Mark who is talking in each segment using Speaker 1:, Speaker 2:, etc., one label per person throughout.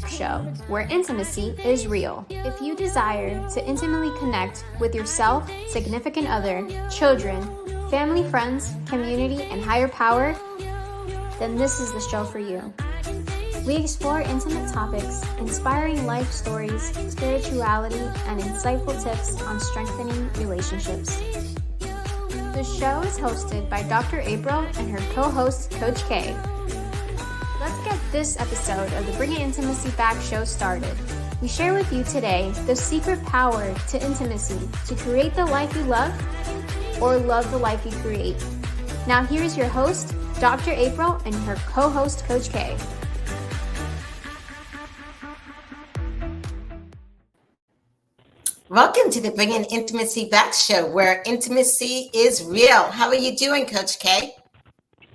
Speaker 1: show where intimacy is real. If you desire to intimately connect with yourself, significant other, children, family, friends, community, and higher power, then this is the show for you. We explore intimate topics, inspiring life stories, spirituality, and insightful tips on strengthening relationships. The show is hosted by Dr. April and her co-host, Coach K. Let's get this episode of the Bringing Intimacy Back show started. We share with you today the secret power to intimacy to create the life you love or love the life you create. Now here's your host, Dr. April, and her co-host, Coach K.
Speaker 2: Welcome to the Bringing Intimacy Back show, where intimacy is real. How are you doing, Coach K?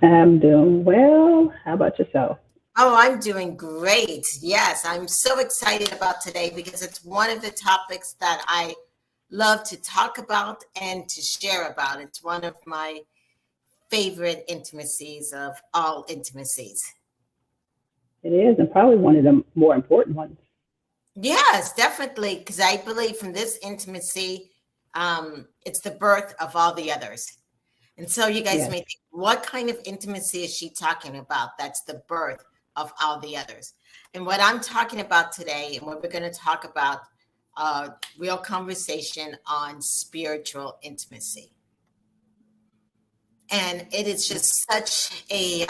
Speaker 3: I'm doing well. How about yourself?
Speaker 2: Oh, I'm doing great. Yes, I'm so excited about today because it's one of the topics that I love to talk about and to share about. It's one of my favorite intimacies of all intimacies.
Speaker 3: It is, and probably one of the more important ones.
Speaker 2: Yes, definitely, because I believe from this intimacy, it's the birth of all the others. And so you guys may think, what kind of intimacy is she talking about? That's the birth of all the others. And what I'm talking about today, and what we're going to talk about, real conversation on spiritual intimacy. And it is just such a,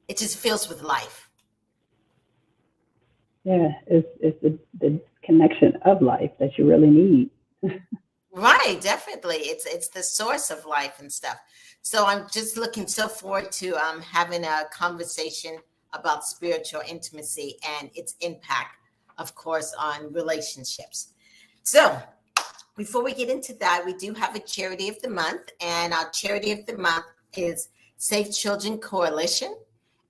Speaker 2: it just fills with life.
Speaker 3: Yeah, it's the connection of life that you really need.
Speaker 2: Right, definitely. It's the source of life and stuff. So I'm just looking so forward to having a conversation about spiritual intimacy and its impact, of course, on relationships. So before we get into that, we do have a charity of the month, and our charity of the month is Safe Children Coalition.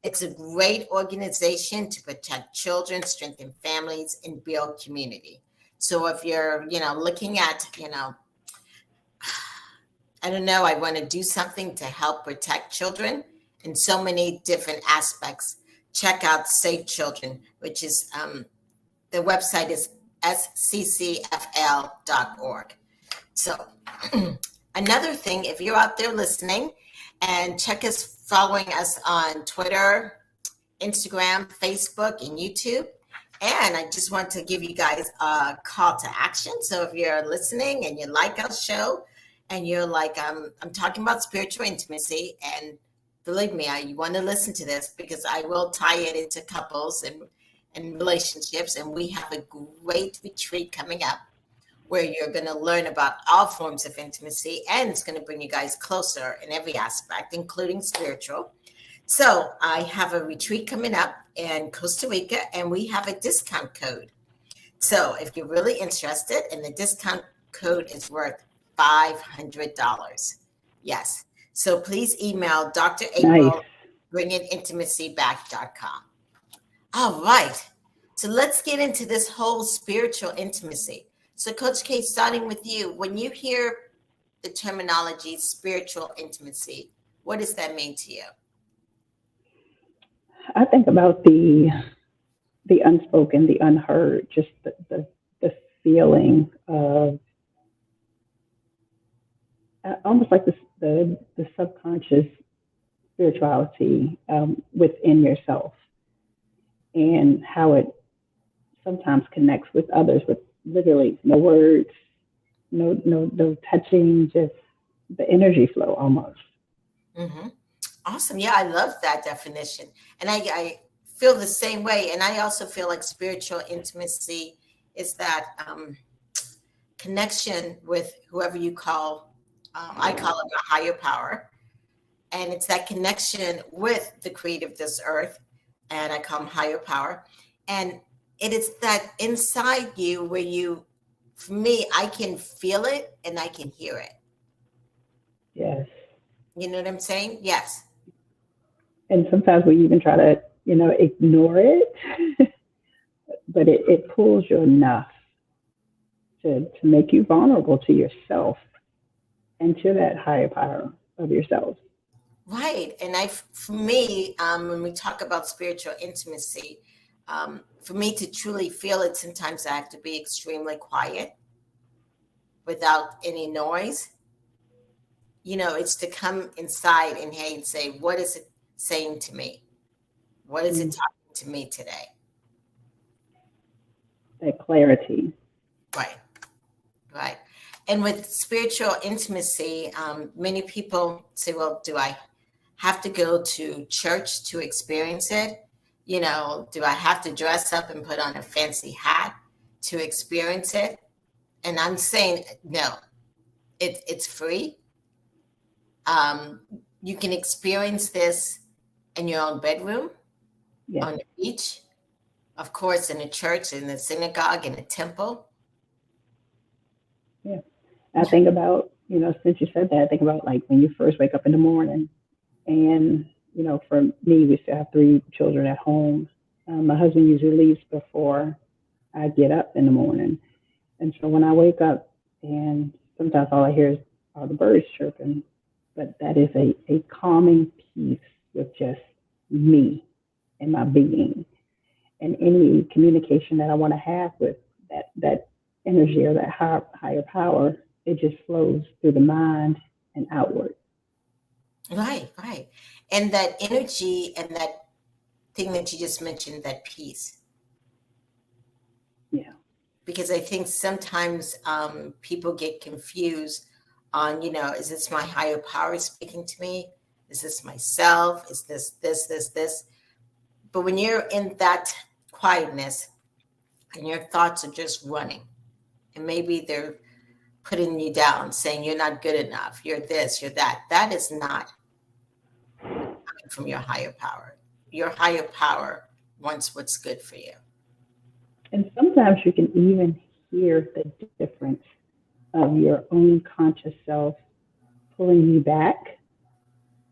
Speaker 2: It's a great organization to protect children, strengthen families, and build community. So if you're, looking at, I don't know, I want to do something to help protect children in so many different aspects, check out Safe Children, which is, the website is sccfl.org. So another thing, if you're out there listening, and following us on Twitter, Instagram, Facebook, and YouTube. And I just want to give you guys a call to action. So if you're listening and you like our show and you're like, I'm talking about spiritual intimacy, and believe me, you want to listen to this because I will tie it into couples and relationships. And we have a great retreat coming up where you're going to learn about all forms of intimacy, and it's going to bring you guys closer in every aspect, including spiritual. So I have a retreat coming up in Costa Rica, and we have a discount code. So if you're really interested, and the discount code is worth $500. Yes. So please email Dr. April, bringingintimacyback.com. All right. So let's get into this whole spiritual intimacy. So Coach K, starting with you, when you hear the terminology spiritual intimacy, what does that mean to you?
Speaker 3: I think about the unspoken, the unheard, just the feeling of almost like the subconscious spirituality within yourself, and how it sometimes connects with others with literally no words, no touching, just the energy flow almost.
Speaker 2: Mm-hmm. Awesome. Yeah, I love that definition. And I feel the same way. And I also feel like spiritual intimacy is that connection with whoever you call, I call it a higher power. And it's that connection with the creator of this earth, and I call him higher power. And it is that inside you where for me, I can feel it and I can hear it.
Speaker 3: Yes.
Speaker 2: You know what I'm saying? Yes.
Speaker 3: And sometimes we even try to, ignore it, but it pulls you enough to make you vulnerable to yourself and to that higher power of yourself.
Speaker 2: Right. And for me, when we talk about spiritual intimacy, for me to truly feel it, sometimes I have to be extremely quiet without any noise. It's to come inside and, hey, and say, what is it saying to me? What is it
Speaker 3: Mm,
Speaker 2: talking to me today?
Speaker 3: that clarity.
Speaker 2: Right. Right. And with spiritual intimacy, many people say, well, do I have to go to church to experience it? Do I have to dress up and put on a fancy hat to experience it? And I'm saying, no, it's free. Um, you can experience this in your own bedroom,
Speaker 3: Yes.
Speaker 2: on the beach, of course, in a church, in a synagogue, in a temple.
Speaker 3: Yeah. I think about, since you said that, I think about like when you first wake up in the morning. And, for me, we still have 3 children at home. My husband usually leaves before I get up in the morning. And so when I wake up, and sometimes all I hear is all the birds chirping, but that is a calming peace with just me and my being. And any communication that I want to have with that energy or that higher power, it just flows through the mind and outward.
Speaker 2: Right, right. And that energy and that thing that you just mentioned, that peace.
Speaker 3: Yeah.
Speaker 2: Because I think sometimes people get confused on, is this my higher power speaking to me? Is this myself? Is this? But when you're in that quietness and your thoughts are just running, and maybe they're putting you down, saying you're not good enough, you're this, you're that, that is not coming from your higher power. Your higher power wants what's good for you.
Speaker 3: And sometimes you can even hear the difference of your own conscious self pulling you back,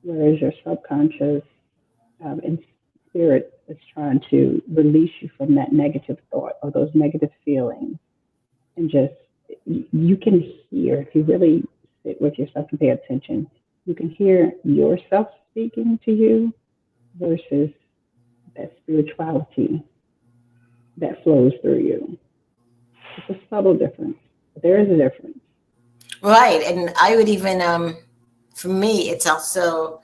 Speaker 3: whereas your subconscious and spirit is trying to release you from that negative thought or those negative feelings. And just, you can hear, if you really sit with yourself and pay attention, you can hear yourself speaking to you versus that spirituality that flows through you. It's a subtle difference, but there is a difference.
Speaker 2: Right. And I would even, for me, it's also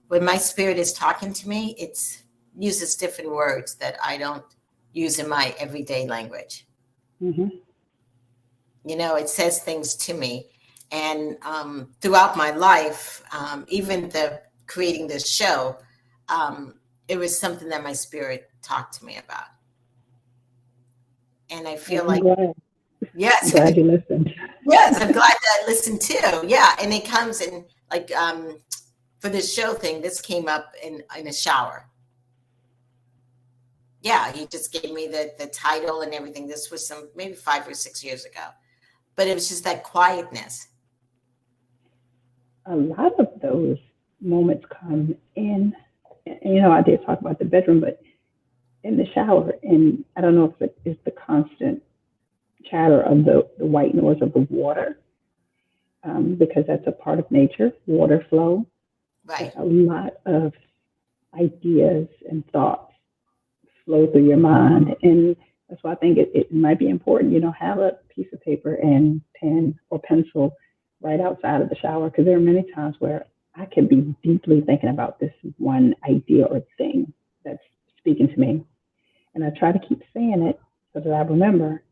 Speaker 2: when my spirit is talking to me, it's uses different words that I don't use in my everyday language.
Speaker 3: Mm-hmm.
Speaker 2: It says things to me. And throughout my life, even the creating this show, it was something that my spirit talked to me about. And I feel
Speaker 3: Well, I'm
Speaker 2: like,
Speaker 3: glad. I'm
Speaker 2: yes,
Speaker 3: glad you listened.
Speaker 2: yes, I'm glad that I listened too. Yeah. And it comes in like, for this show thing, this came up in a shower. Yeah, he just gave me the title and everything. This was some maybe 5 or 6 years ago, but it was just that quietness.
Speaker 3: A lot of those moments come in, and, I did talk about the bedroom, but in the shower, and I don't know if it is the constant chatter of the white noise of the water, because that's a part of nature, water flow.
Speaker 2: Right.
Speaker 3: But a lot of ideas and thoughts flow through your mind. And that's why I think it might be important, have a piece of paper and pen or pencil right outside of the shower. Because there are many times where I can be deeply thinking about this one idea or thing that's speaking to me. And I try to keep saying it so that I remember.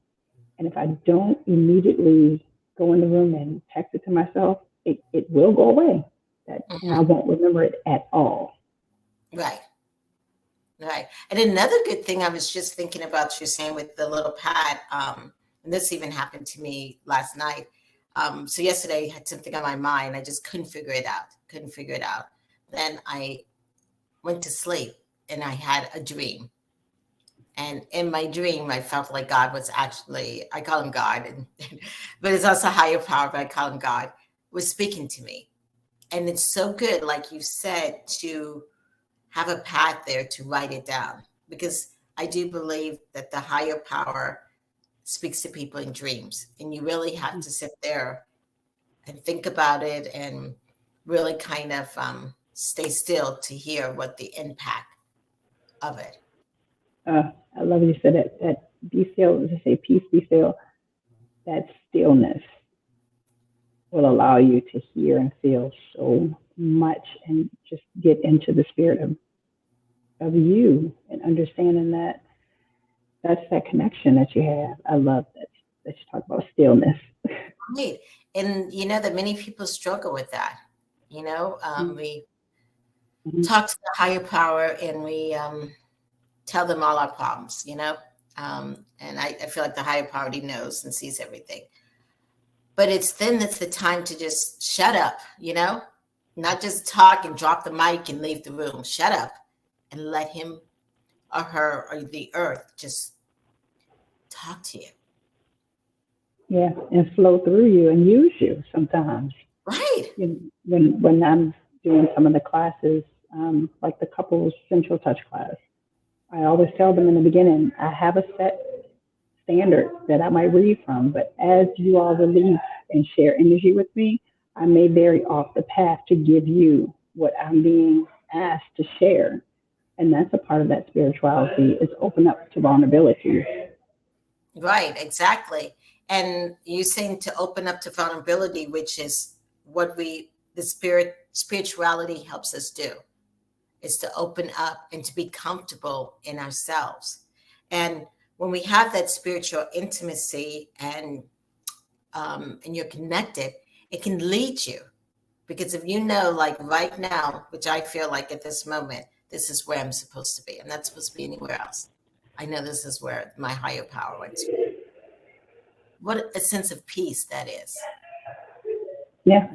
Speaker 3: And if I don't immediately go in the room and text it to myself, it will go away. And I won't remember it at all.
Speaker 2: Right. Right. And another good thing I was just thinking about you saying with the little pad, and this even happened to me last night. So yesterday I had something on my mind. I just couldn't figure it out. Then I went to sleep and I had a dream. And in my dream, I felt like God was actually, I call him God, but it's also higher power, but I call him God, was speaking to me. And it's so good, like you said, to have a pad there to write it down, because I do believe that the higher power speaks to people in dreams, and you really have to sit there and think about it and really kind of stay still to hear what the impact of it.
Speaker 3: I love you said that be still, to say peace, be still. That stillness will allow you to hear and feel so much and just get into the spirit of you and understanding that that's that connection that you have. I love that you talk about stillness.
Speaker 2: Right. And you know that many people struggle with that. You know, we talk to the higher power and we tell them all our problems, you know. And I feel like the higher power knows and sees everything. But it's then that's the time to just shut up, you know, not just talk and drop the mic and leave the room. Shut up and let him or her or the earth just talk to you.
Speaker 3: Yeah, and flow through you and use you sometimes.
Speaker 2: Right.
Speaker 3: When I'm doing some of the classes, like the couples central touch class, I always tell them in the beginning, I have a set standard that I might read from, but as you all release and share energy with me, I may vary off the path to give you what I'm being asked to share. And that's a part of that spirituality, is open up to vulnerability.
Speaker 2: Right, exactly. And you saying to open up to vulnerability, which is what the spirituality helps us do, is to open up and to be comfortable in ourselves. And when we have that spiritual intimacy and you're connected, it can lead you. Because if you know, like right now, which I feel like at this moment, this is where I'm supposed to be. I'm not supposed to be anywhere else. I know this is where my higher power wants to. What a sense of peace that is.
Speaker 3: Yeah.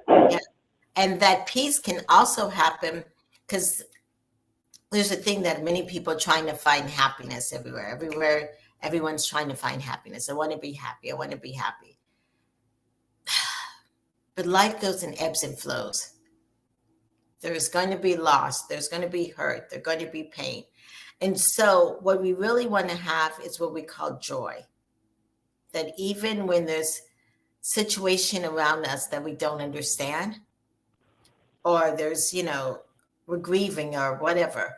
Speaker 2: Yeah. And that peace can also happen because there's a thing that many people are trying to find happiness everywhere. Everywhere, everyone's trying to find happiness. I want to be happy. I want to be happy. But life goes in ebbs and flows. There's going to be loss. There's going to be hurt. There's going to be pain. And so what we really want to have is what we call joy. That even when there's situation around us that we don't understand, or there's, you know, we're grieving or whatever,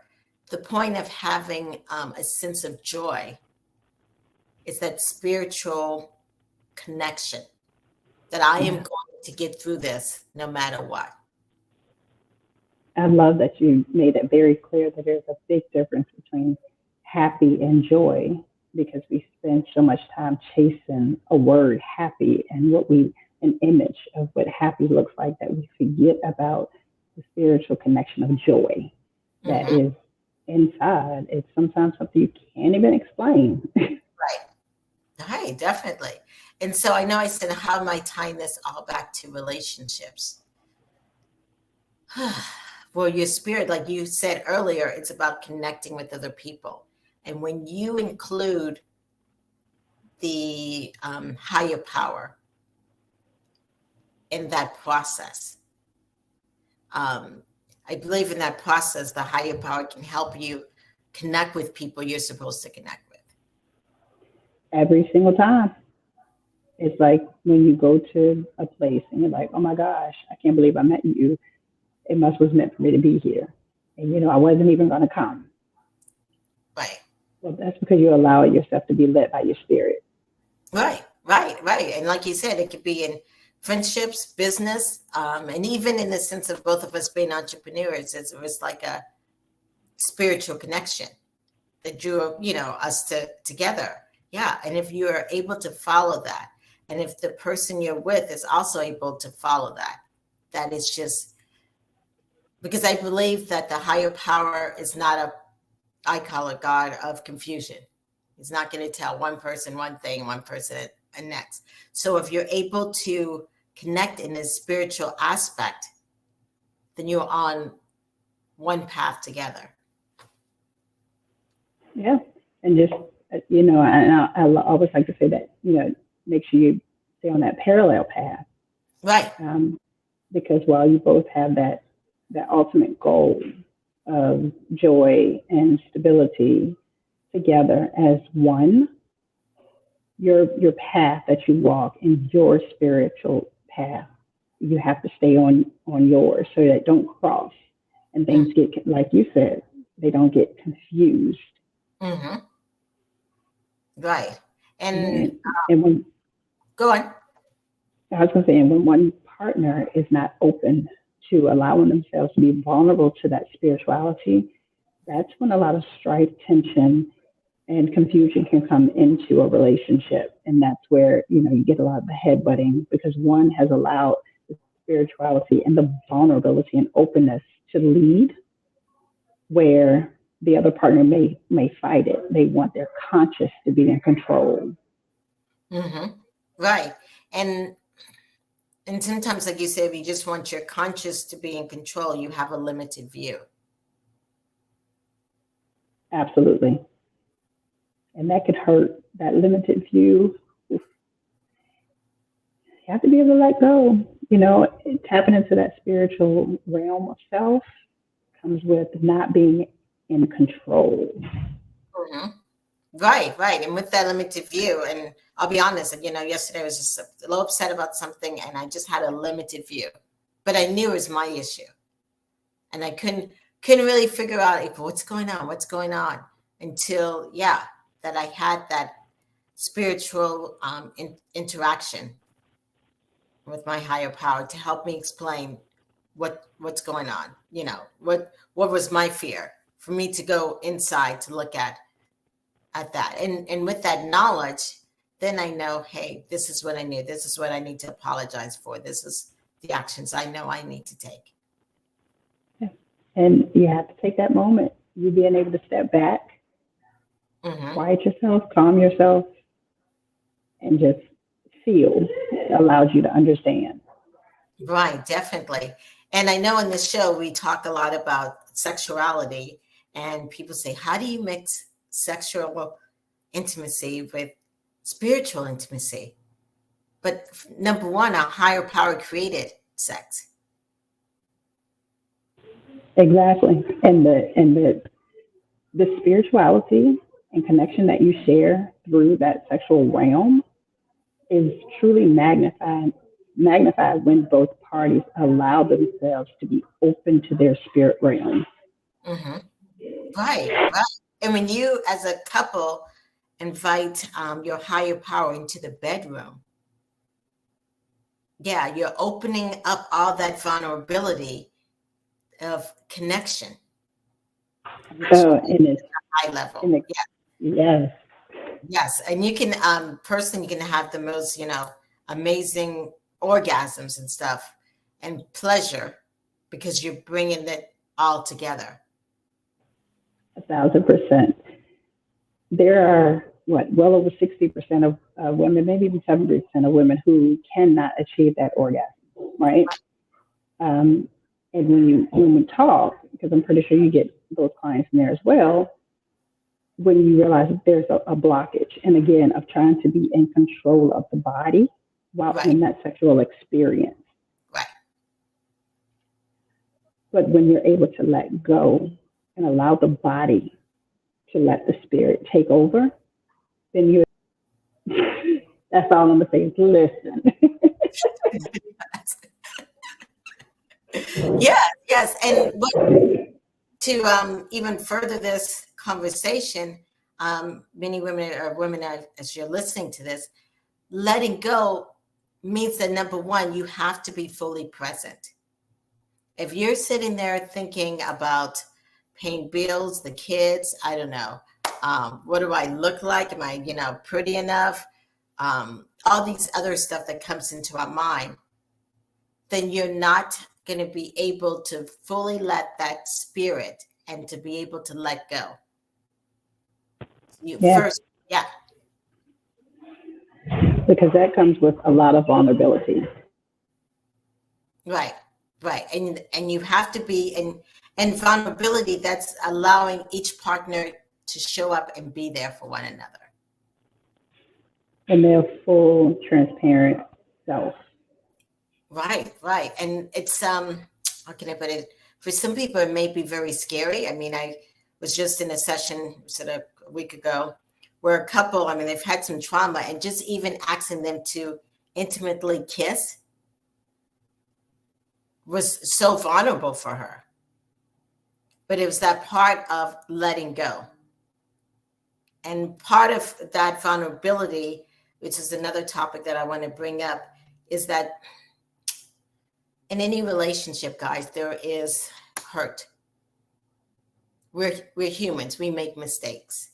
Speaker 2: the point of having a sense of joy is that spiritual connection, that I am going to get through this no matter what.
Speaker 3: I love that you made it very clear that there's a big difference between happy and joy, because we spend so much time chasing a word happy and an image of what happy looks like, that we forget about the spiritual connection of joy that is inside. It's sometimes something you can't even explain.
Speaker 2: Right, definitely. And so I know I said, how am I tying this all back to relationships? Well, your spirit, like you said earlier, it's about connecting with other people. And when you include the higher power in that process, I believe in that process, the higher power can help you connect with people you're supposed to connect with.
Speaker 3: Every single time. It's like when you go to a place and you're like, oh my gosh, I can't believe I met you. It was meant for me to be here. And, you know, I wasn't even going to come.
Speaker 2: Right.
Speaker 3: Well, that's because you allow yourself to be led by your spirit.
Speaker 2: Right. And like you said, it could be in friendships, business, and even in the sense of both of us being entrepreneurs, it was like a spiritual connection that drew, you know, us together. Yeah. And if you're able to follow that, and if the person you're with is also able to follow that, that is just because I believe that the higher power is not I call it God of confusion. He's not going to tell one person one thing, one person a next. So if you're able to connect in this spiritual aspect, then you're on one path together.
Speaker 3: Yeah. And just, you know, and I always like to say that, you know, make sure you stay on that parallel path.
Speaker 2: Right.
Speaker 3: Because while you both have that ultimate goal of joy and stability together as one, your path that you walk in your spiritual path you have to stay on yours so that don't cross and things get, like you said, they don't get confused.
Speaker 2: Mm-hmm. Right.
Speaker 3: And when,
Speaker 2: Go on.
Speaker 3: I was going to say, and when one partner is not open to allowing themselves to be vulnerable to that spirituality, that's when a lot of strife, tension, and confusion can come into a relationship. And that's where, you get a lot of the headbutting because one has allowed the spirituality and the vulnerability and openness to lead, where the other partner may fight it. They want their conscious to be in control.
Speaker 2: Mm-hmm. Right. And sometimes, like you say, if you just want your conscious to be in control, you have a limited view.
Speaker 3: Absolutely. And that could hurt. That limited view. You have to be able to let go. Tapping into that spiritual realm of self comes with not being in control.
Speaker 2: Mm-hmm. Right. And with that limited view, and I'll be honest, yesterday I was just a little upset about something and I just had a limited view, but I knew it was my issue. And I couldn't really figure out what's going on until, that I had that spiritual interaction with my higher power to help me explain what's going on. What was my fear, for me to go inside to look at that. And with that knowledge, then I know, hey, this is what I need. This is what I need to apologize for. This is the actions I know I need to take.
Speaker 3: And you have to take that moment. You being able to step back, quiet yourself, calm yourself, and just feel. It allows you to understand.
Speaker 2: Right, definitely. And I know in this show, we talk a lot about sexuality, and people say, how do you mix sexual intimacy with spiritual intimacy? But number one, our higher power created sex.
Speaker 3: Exactly. And the spirituality and connection that you share through that sexual realm is truly magnified when both parties allow themselves to be open to their spirit realm.
Speaker 2: Mm-hmm. Right. And when you, as a couple, invite your higher power into the bedroom, you're opening up all that vulnerability of connection.
Speaker 3: So, in it's
Speaker 2: high level. Yes. And you can, personally, you can have the most, amazing orgasms and stuff and pleasure because you're bringing it all together.
Speaker 3: 1,000%. There are well over 60% of women, maybe even 70% of women who cannot achieve that orgasm, right? And when we talk, because I'm pretty sure you get those clients in there as well, when you realize that there's a blockage, and again, of trying to be in control of the body while in that sexual experience.
Speaker 2: Right.
Speaker 3: But when you're able to let go and allow the body to let the spirit take over, then you that's all I'm gonna say is listen.
Speaker 2: Yes. And to even further this conversation, many women as you're listening to this, letting go means that number one, you have to be fully present. If you're sitting there thinking about paying bills, the kids, I don't know, what do I look like? Am I, pretty enough? All these other stuff that comes into our mind, then you're not going to be able to fully let that spirit and to be able to let go. First,
Speaker 3: because that comes with a lot of vulnerability.
Speaker 2: Right. And you have to be in vulnerability. That's allowing each partner to show up and be there for one another.
Speaker 3: And their full, transparent self.
Speaker 2: Right. And it's, how can I put it? For some people, it may be very scary. I mean, I was just in a session sort of a week ago where a couple, they've had some trauma, and just even asking them to intimately kiss was so vulnerable for her. But it was that part of letting go. And part of that vulnerability, which is another topic that I want to bring up, is that in any relationship, guys, there is hurt. We're humans. We make mistakes.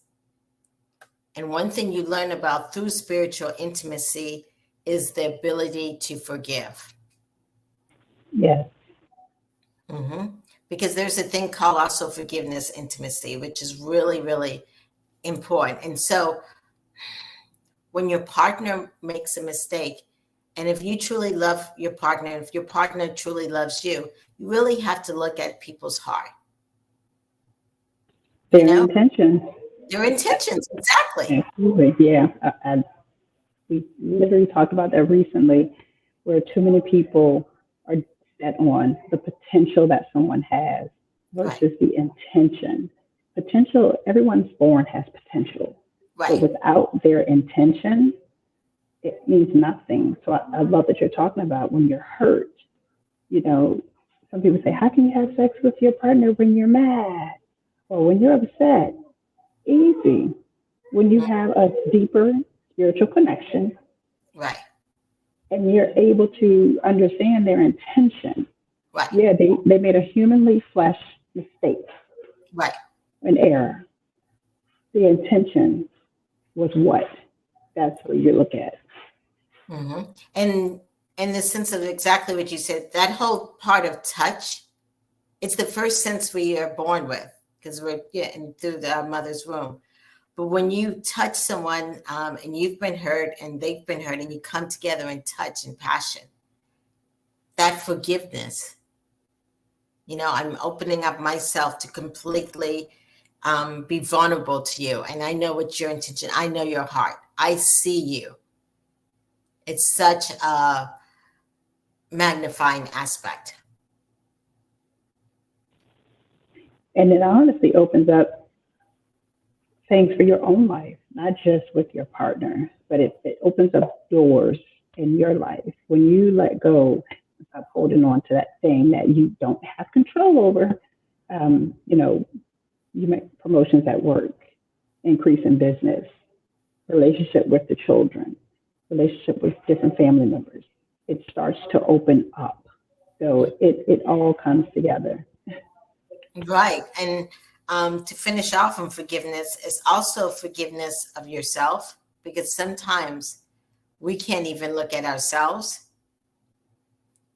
Speaker 2: And one thing you learn about through spiritual intimacy is the ability to forgive.
Speaker 3: Yes.
Speaker 2: Mm-hmm. Because there's a thing called also forgiveness intimacy, which is really, really important. And so when your partner makes a mistake, and if you truly love your partner, if your partner truly loves you, you really have to look at people's heart.
Speaker 3: Their intentions.
Speaker 2: Their intentions, exactly.
Speaker 3: Absolutely. Yeah. We literally talked about that recently, where too many people are set on the potential that someone has versus the intention. Potential, everyone's born has potential.
Speaker 2: Right.
Speaker 3: But without their intention, it means nothing. So I love that you're talking about when you're hurt. You know, some people say, how can you have sex with your partner when you're mad or when you're upset? Easy. When you have a deeper spiritual connection,
Speaker 2: right,
Speaker 3: and you're able to understand their intention.
Speaker 2: Right.
Speaker 3: Yeah, they made a humanly flesh mistake.
Speaker 2: Right.
Speaker 3: An error. The intention was what? That's what you look at.
Speaker 2: Mm-hmm. And in the sense of exactly what you said, that whole part of touch, it's the first sense we are born with because we're getting through our mother's womb. But when you touch someone and you've been hurt and they've been hurt and you come together in touch and passion, that forgiveness, you know, I'm opening up myself to completely be vulnerable to you. And I know what's your intention. I know your heart. I see you. It's such a magnifying aspect.
Speaker 3: And it honestly opens up things for your own life, not just with your partner, but it opens up doors in your life. When you let go, stop holding on to that thing that you don't have control over, you know, you make promotions at work, increase in business, relationship with the children, relationship with different family members. It starts to open up. So it all comes together.
Speaker 2: Right. And to finish off on forgiveness is also forgiveness of yourself, because sometimes we can't even look at ourselves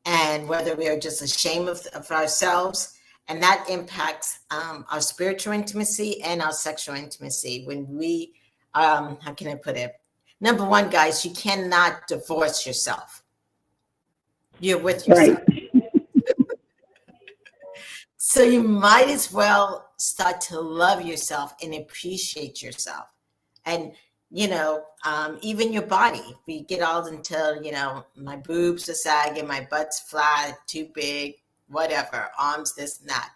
Speaker 2: and whether we are just ashamed of ourselves. And that impacts our spiritual intimacy and our sexual intimacy. When we, how can I put it? Number one, guys, you cannot divorce yourself. You're with yourself.
Speaker 3: Right.
Speaker 2: So you might as well start to love yourself and appreciate yourself. And, you know, even your body, we get all into, you know, my boobs are sagging, my butt's flat, too big, whatever, arms, this and that.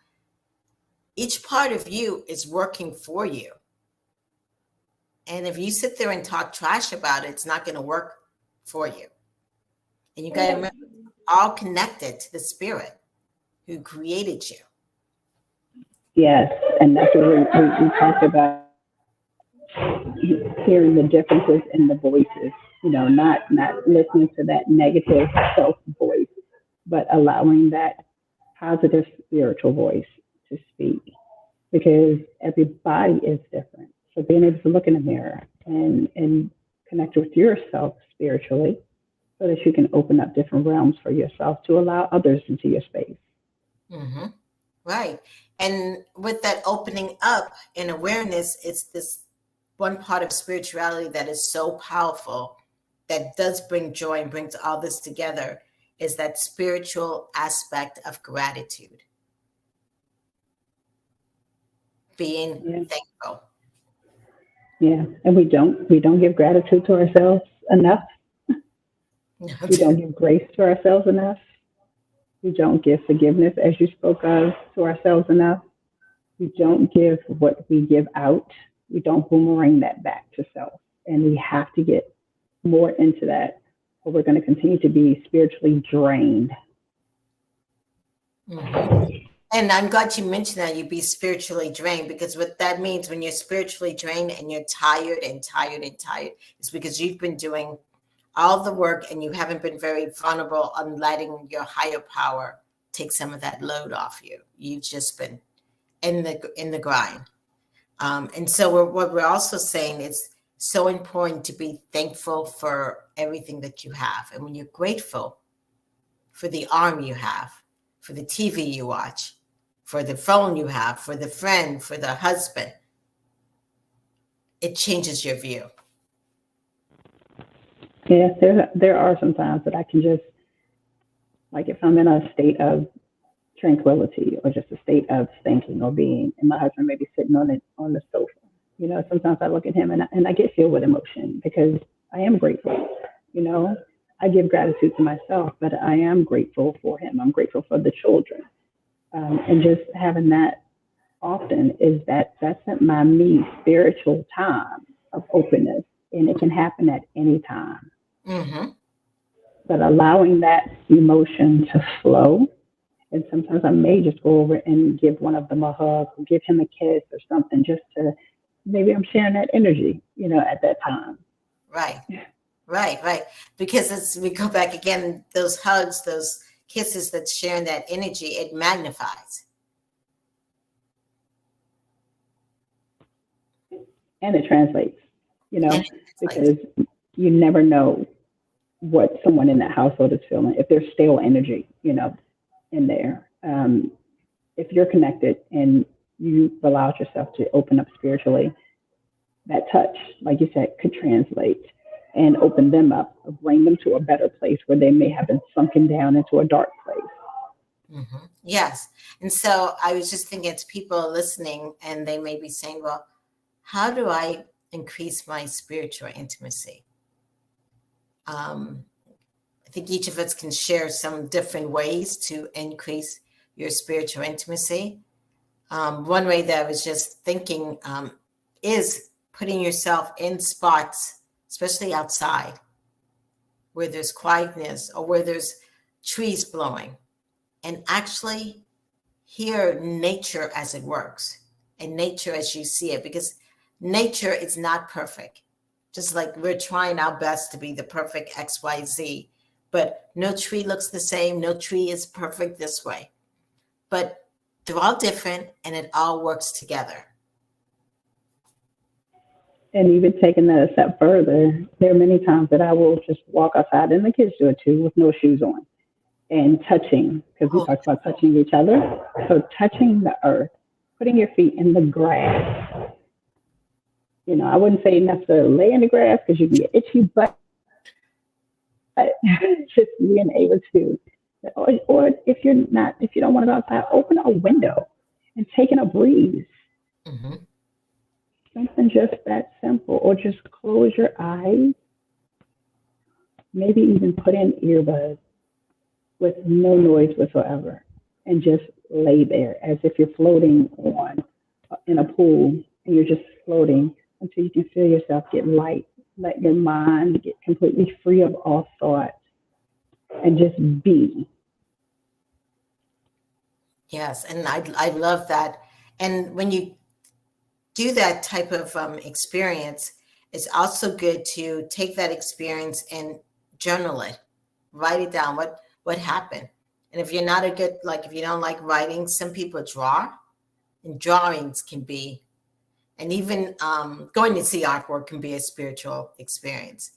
Speaker 2: Each part of you is working for you. And if you sit there and talk trash about it, it's not going to work for you. And you got to remember, all connected to the spirit who created you.
Speaker 3: Yes, and that's what we talked about, hearing the differences in the voices, you know, not listening to that negative self voice, but allowing that positive spiritual voice to speak, because everybody is different. So being able to look in the mirror and connect with yourself spiritually so that you can open up different realms for yourself to allow others into your space.
Speaker 2: Mm-hmm. Right. And with that opening up and awareness, it's this one part of spirituality that is so powerful, that does bring joy and brings all this together, is that spiritual aspect of gratitude. Being thankful.
Speaker 3: Yeah, and we don't give gratitude to ourselves enough. We don't give grace to ourselves enough. We don't give forgiveness, as you spoke of, to ourselves enough. We don't give what we give out. We don't boomerang that back to self. And we have to get more into that, or we're going to continue to be spiritually drained.
Speaker 2: Mhm. And I'm glad you mentioned that you be spiritually drained, because what that means when you're spiritually drained and you're tired and tired and tired is because you've been doing all the work and you haven't been very vulnerable on letting your higher power take some of that load off you. You've just been in the grind. And so what we're also saying is so important to be thankful for everything that you have. And when you're grateful for the arm you have, for the TV you watch, for the phone you have, for the friend, for the husband, it changes your view.
Speaker 3: Yeah, there are some times that I can just, like, if I'm in a state of tranquility or just a state of thinking or being, and my husband may be sitting on the sofa. Sometimes I look at him and I get filled with emotion because I am grateful. You know, I give gratitude to myself, but I am grateful for him. I'm grateful for the children, and just having that often that's my me spiritual time of openness, and it can happen at any time.
Speaker 2: Mm-hmm.
Speaker 3: But allowing that emotion to flow. And sometimes I may just go over and give one of them a hug or give him a kiss or something, just to, maybe I'm sharing that energy, at that time.
Speaker 2: Right, right. Because as we go back again, those hugs, those kisses, that's sharing that energy, it magnifies.
Speaker 3: And it translates,
Speaker 2: And
Speaker 3: because you never know what someone in that household is feeling, if there's stale energy, in there. If you're connected and you allowed yourself to open up spiritually, that touch, like you said, could translate and open them up, or bring them to a better place where they may have been sunken down into a dark place.
Speaker 2: Mm-hmm. Yes. And so I was just thinking, it's people listening and they may be saying, well, how do I increase my spiritual intimacy? I think each of us can share some different ways to increase your spiritual intimacy. One way that I was just thinking is putting yourself in spots, especially outside, where there's quietness or where there's trees blowing, and actually hear nature as it works and nature as you see it, because nature is not perfect. Just like we're trying our best to be the perfect XYZ, but no tree looks the same. No tree is perfect this way, but they're all different and it all works together.
Speaker 3: And even taking that a step further, there are many times that I will just walk outside, and the kids do it too, with no shoes on, and touching, because we talked about touching each other. So touching the earth, putting your feet in the grass. I wouldn't say necessarily lay in the grass because you can get itchy, but just being able to, or if you don't want to go outside, open a window and taking a breeze.
Speaker 2: Mm-hmm.
Speaker 3: Something just that simple, or just close your eyes, maybe even put in earbuds with no noise whatsoever, and just lay there as if you're floating in a pool, and you're just floating until you can feel yourself get light. Let your mind get completely free of all thoughts and just be.
Speaker 2: Yes, and I love that. And when you do that type of experience, it's also good to take that experience and journal it, write it down. What happened? And if you're not if you don't like writing, some people draw, and drawings can be, and even going to see artwork can be a spiritual experience.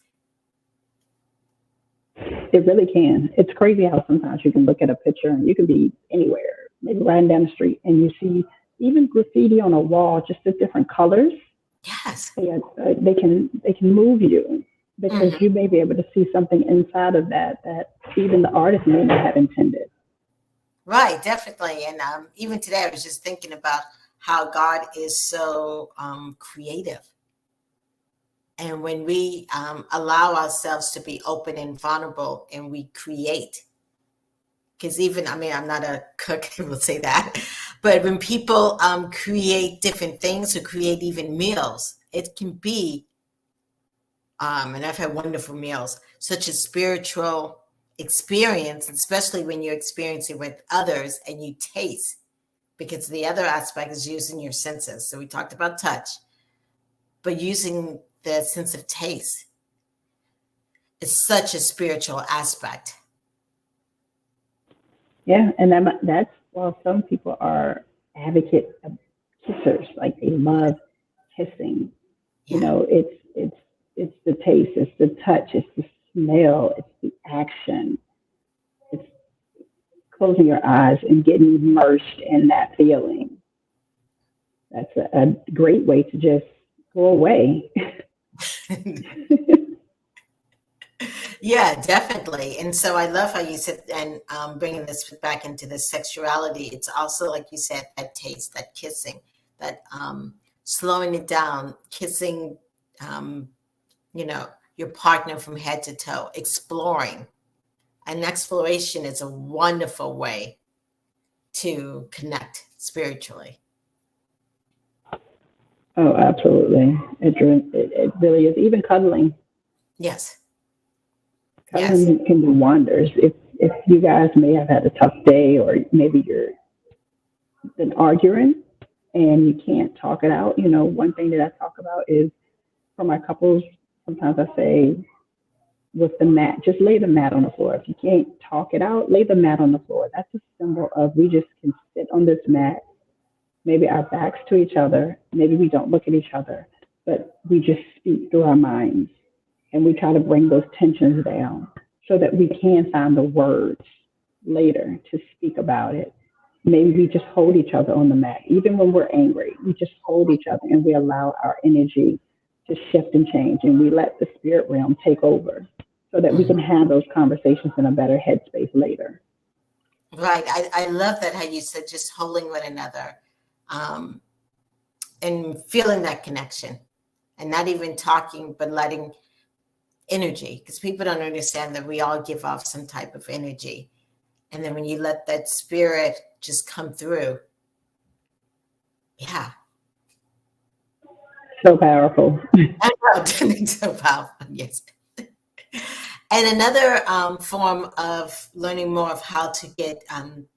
Speaker 3: It really can. It's crazy how sometimes you can look at a picture and you can be anywhere, maybe riding down the street, and you see even graffiti on a wall, just the different colors.
Speaker 2: Yes.
Speaker 3: They can move you, because you may be able to see something inside of that even the artist may not have intended.
Speaker 2: Right, definitely. And even today, I was just thinking about how God is so creative. And when we allow ourselves to be open and vulnerable and we create, because I'm not a cook, I will say that, but when people create different things, or create even meals, it can be, and I've had wonderful meals, such a spiritual experience, especially when you're experiencing with others and you taste, because the other aspect is using your senses. So we talked about touch, but using the sense of taste is such a spiritual aspect.
Speaker 3: Yeah, and that's while some people are advocate of kissers, like they love kissing. You
Speaker 2: Yeah.
Speaker 3: know, it's the taste, it's the touch, it's the smell, it's the action, it's closing your eyes and getting immersed in that feeling. That's a great way to just go away.
Speaker 2: Yeah, definitely. And so I love how you said, and bringing this back into the sexuality, it's also, like you said, that taste, that kissing, that slowing it down, kissing, um, your partner from head to toe, exploring. And exploration is a wonderful way to connect spiritually.
Speaker 3: Oh, absolutely. It really is. Even cuddling.
Speaker 2: Yes. Yes.
Speaker 3: Cuddling can do wonders. If you guys may have had a tough day, or maybe you're been arguing and you can't talk it out, one thing that I talk about is for my couples, sometimes I say with the mat, just lay the mat on the floor. If you can't talk it out, lay the mat on the floor. That's a symbol of we just can sit on this mat, maybe our backs to each other, maybe we don't look at each other, but we just speak through our minds and we try to bring those tensions down so that we can find the words later to speak about it. Maybe we just hold each other on the mat. Even when we're angry, we just hold each other and we allow our energy to shift and change, and we let the spirit realm take over so that we can have those conversations in a better headspace later.
Speaker 2: Right. I love that how you said just holding one another, and feeling that connection, and not even talking, but letting energy, because people don't understand that we all give off some type of energy. And then when you let that spirit just come through, yeah.
Speaker 3: So powerful.
Speaker 2: I know, it's so powerful, yes. And another form of learning more of how to get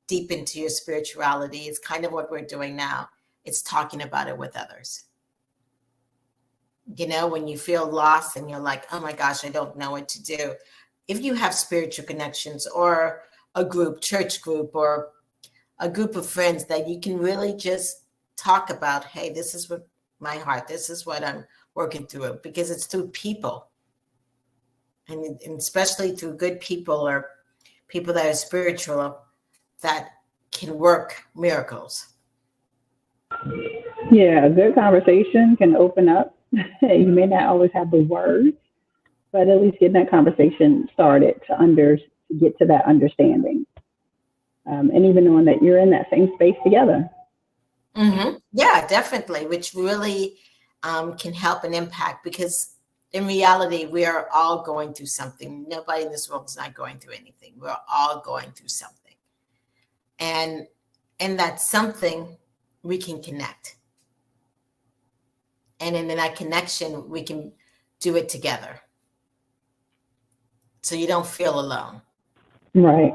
Speaker 2: deep into your spirituality is kind of what we're doing now. It's talking about it with others. When you feel lost and you're like, oh my gosh, I don't know what to do. If you have spiritual connections or a group, church group, or a group of friends that you can really just talk about, hey, this is what my heart, this is what I'm working through, because it's through people. And especially through good people or people that are spiritual that can work miracles.
Speaker 3: Yeah, a good conversation can open up. You may not always have the words, but at least getting that conversation started to get to that understanding. And even knowing that you're in that same space together.
Speaker 2: Mm-hmm. Yeah, definitely, which really can help and impact, because in reality, we are all going through something. Nobody in this world is not going through anything. We're all going through something. And that's something we can connect. And in that connection, we can do it together. So you don't feel alone.
Speaker 3: Right.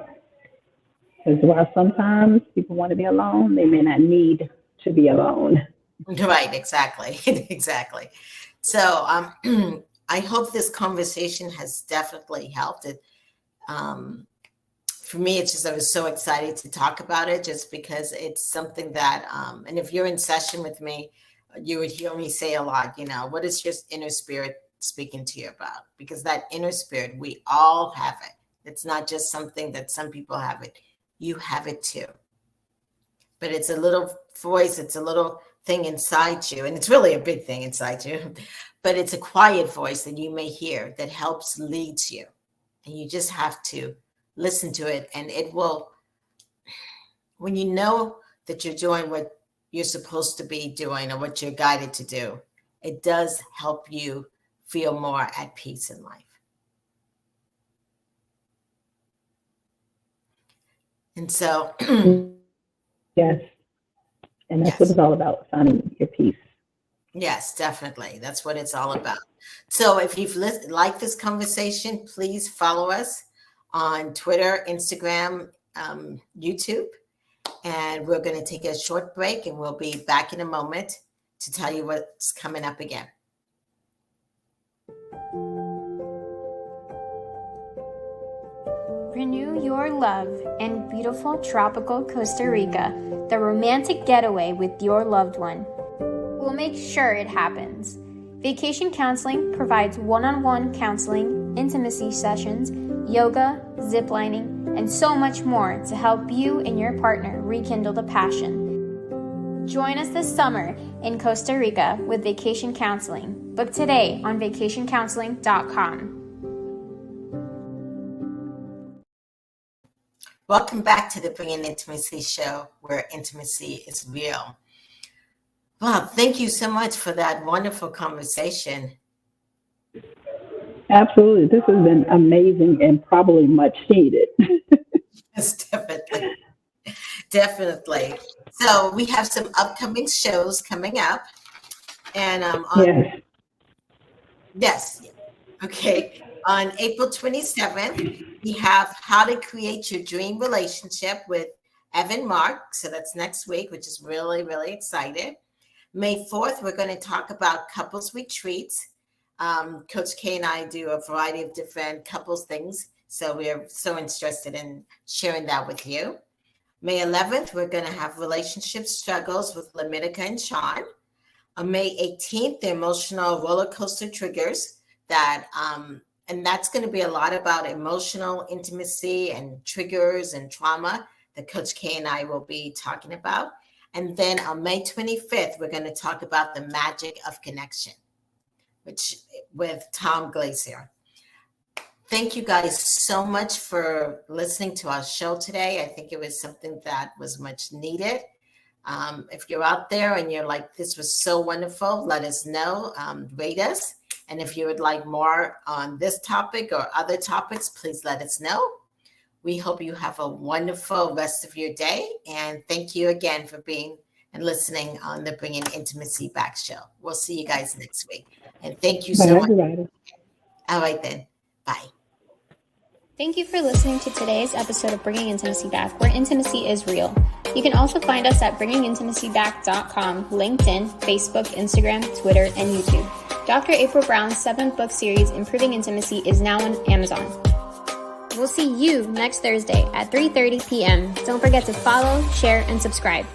Speaker 3: Because while sometimes people want to be alone, they may not need to be alone.
Speaker 2: Right, exactly. Exactly. So I hope this conversation has definitely helped it. For me, it's just, I was so excited to talk about it, just because it's something that, and if you're in session with me, you would hear me say a lot, what is your inner spirit speaking to you about? Because that inner spirit, we all have it. It's not just something that some people have it. You have it too. But it's a little voice, it's a little thing inside you, and it's really a big thing inside you, but it's a quiet voice that you may hear that helps leads you. And you just have to listen to it, and it will, when you know that you're doing what you're supposed to be doing or what you're guided to do, it does help you feel more at peace in life. And so
Speaker 3: Yes. And that's what
Speaker 2: yes.
Speaker 3: it's all about, finding your peace.
Speaker 2: Yes, definitely. That's what it's all about. So if you've liked this conversation, please follow us on Twitter, Instagram, YouTube. And we're going to take a short break, and we'll be back in a moment to tell you what's coming up again.
Speaker 1: Renew your love in beautiful tropical Costa Rica, the romantic getaway with your loved one. We'll make sure it happens. Vacation Counseling provides one-on-one counseling, intimacy sessions, yoga, ziplining, and so much more to help you and your partner rekindle the passion. Join us this summer in Costa Rica with Vacation Counseling. Book today on vacationcounseling.com.
Speaker 2: Welcome back to the Bringing Intimacy show, where intimacy is real. Wow, thank you so much for that wonderful conversation.
Speaker 3: Absolutely. This has been amazing and probably much needed.
Speaker 2: Yes, definitely. Definitely. So we have some upcoming shows coming up. And yes. Okay. On April 27th, we have How to Create Your Dream Relationship with Evan Mark. So that's next week, which is really, really exciting. May 4th, we're going to talk about couples retreats. Coach K and I do a variety of different couples things. So we are so interested in sharing that with you. May 11th, we're going to have relationship struggles with Lamitica and Sean. On May 18th, the emotional roller coaster triggers and that's going to be a lot about emotional intimacy and triggers and trauma that Coach K and I will be talking about. And then on May 25th, we're going to talk about the magic of connection, with Tom Glacier. Thank you guys so much for listening to our show today. I think it was something that was much needed. If you're out there and you're like, this was so wonderful, let us know, rate us. And if you would like more on this topic or other topics, please let us know. We hope you have a wonderful rest of your day. And thank you again for being and listening on the Bringing Intimacy Back show. We'll see you guys next week. And thank you so much. All right then. Bye.
Speaker 1: Thank you for listening to today's episode of Bringing Intimacy Back, where intimacy is real. You can also find us at bringingintimacyback.com, LinkedIn, Facebook, Instagram, Twitter, and YouTube. Dr. April Brown's 7th book series, Improving Intimacy, is now on Amazon. We'll see you next Thursday at 3:30 p.m. Don't forget to follow, share, and subscribe.